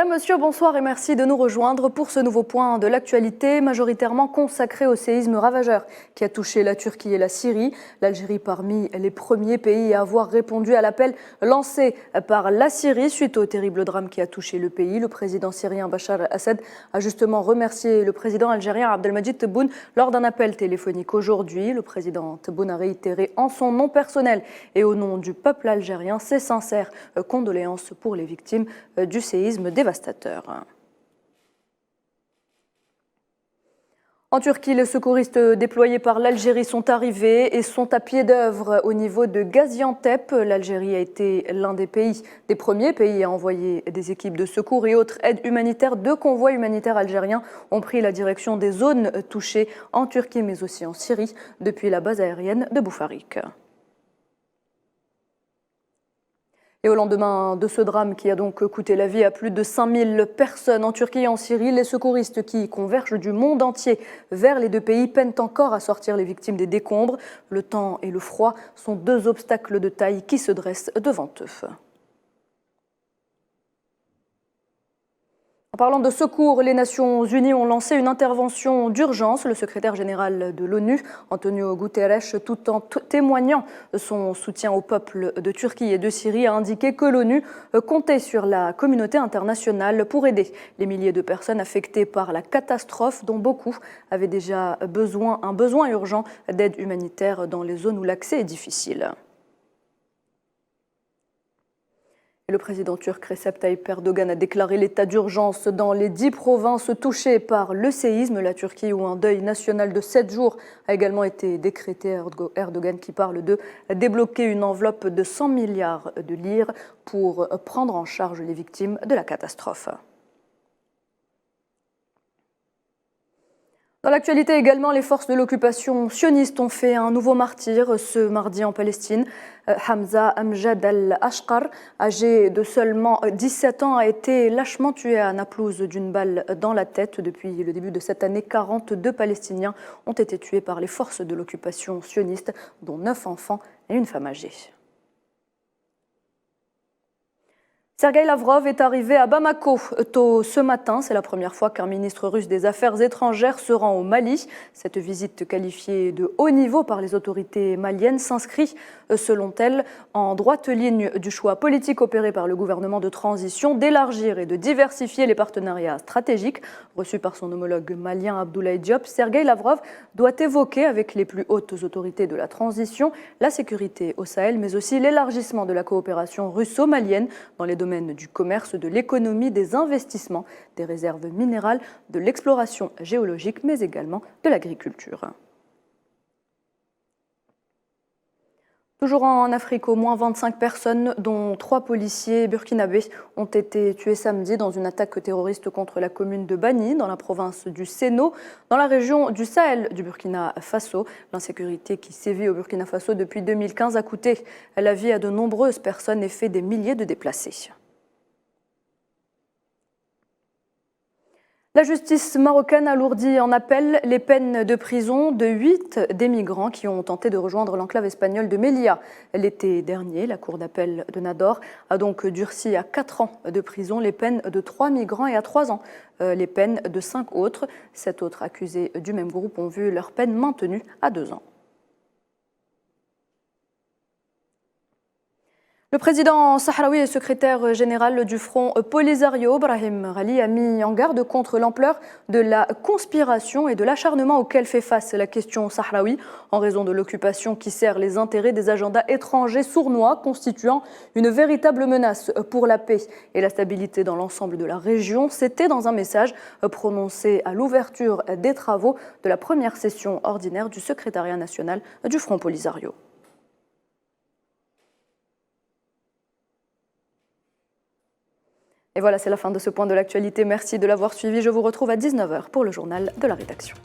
Madame, Monsieur, bonsoir et merci de nous rejoindre pour ce nouveau point de l'actualité majoritairement consacré au séisme ravageur qui a touché la Turquie et la Syrie. L'Algérie parmi les premiers pays à avoir répondu à l'appel lancé par la Syrie suite au terrible drame qui a touché le pays. Le président syrien Bachar el-Assad a justement remercié le président algérien Abdelmadjid Tebboune lors d'un appel téléphonique aujourd'hui. Le président Tebboune a réitéré en son nom personnel et au nom du peuple algérien ses sincères condoléances pour les victimes du séisme dévastateur. En Turquie, les secouristes déployés par l'Algérie sont arrivés et sont à pied d'œuvre au niveau de Gaziantep. L'Algérie a été l'un des premiers pays à envoyer des équipes de secours et autres aides humanitaires. 2 convois humanitaires algériens ont pris la direction des zones touchées en Turquie mais aussi en Syrie depuis la base aérienne de Boufarik. Et au lendemain de ce drame qui a donc coûté la vie à plus de 5000 personnes en Turquie et en Syrie, les secouristes qui convergent du monde entier vers les 2 pays peinent encore à sortir les victimes des décombres. Le temps et le froid sont 2 obstacles de taille qui se dressent devant eux. En parlant de secours, les Nations Unies ont lancé une intervention d'urgence. Le secrétaire général de l'ONU, Antonio Guterres, tout en témoignant son soutien au peuple de Turquie et de Syrie, a indiqué que l'ONU comptait sur la communauté internationale pour aider les milliers de personnes affectées par la catastrophe, dont beaucoup avaient déjà un besoin urgent d'aide humanitaire dans les zones où l'accès est difficile. Le président turc Recep Tayyip Erdogan a déclaré l'état d'urgence dans les 10 provinces touchées par le séisme. La Turquie, où un deuil national de 7 jours a également été décrété. Erdogan qui parle de débloquer une enveloppe de 100 milliards de lire pour prendre en charge les victimes de la catastrophe. Dans l'actualité également, les forces de l'occupation sioniste ont fait un nouveau martyr ce mardi en Palestine. Hamza Amjad al-Ashqar, âgé de seulement 17 ans, a été lâchement tué à Naplouse d'une balle dans la tête. Depuis le début de cette année, 42 Palestiniens ont été tués par les forces de l'occupation sioniste, dont 9 enfants et une femme âgée. Sergueï Lavrov est arrivé à Bamako tôt ce matin. C'est la première fois qu'un ministre russe des Affaires étrangères se rend au Mali. Cette visite qualifiée de haut niveau par les autorités maliennes s'inscrit, selon elles, en droite ligne du choix politique opéré par le gouvernement de transition d'élargir et de diversifier les partenariats stratégiques. Reçu par son homologue malien Abdoulaye Diop, Sergueï Lavrov doit évoquer avec les plus hautes autorités de la transition la sécurité au Sahel, mais aussi l'élargissement de la coopération russo-malienne dans les domaines du commerce, de l'économie, des investissements, des réserves minérales, de l'exploration géologique, mais également de l'agriculture. Toujours en Afrique, au moins 25 personnes, dont 3 policiers burkinabés, ont été tués samedi dans une attaque terroriste contre la commune de Bani, dans la province du Séno, dans la région du Sahel du Burkina Faso. L'insécurité qui sévit au Burkina Faso depuis 2015 a coûté la vie à de nombreuses personnes et fait des milliers de déplacés. La justice marocaine alourdit en appel les peines de prison de 8 des migrants qui ont tenté de rejoindre l'enclave espagnole de Melilla l'été dernier. La cour d'appel de Nador a donc durci à 4 ans de prison les peines de 3 migrants et à 3 ans les peines de 5 autres. 7 autres accusés du même groupe ont vu leur peine maintenue à 2 ans. Le président sahraoui et secrétaire général du Front Polisario, Brahim Ghali, a mis en garde contre l'ampleur de la conspiration et de l'acharnement auquel fait face la question sahraoui en raison de l'occupation qui sert les intérêts des agendas étrangers sournois, constituant une véritable menace pour la paix et la stabilité dans l'ensemble de la région. C'était dans un message prononcé à l'ouverture des travaux de la première session ordinaire du secrétariat national du Front Polisario. Et voilà, c'est la fin de ce point de l'actualité. Merci de l'avoir suivi. Je vous retrouve à 19h pour le journal de la rédaction.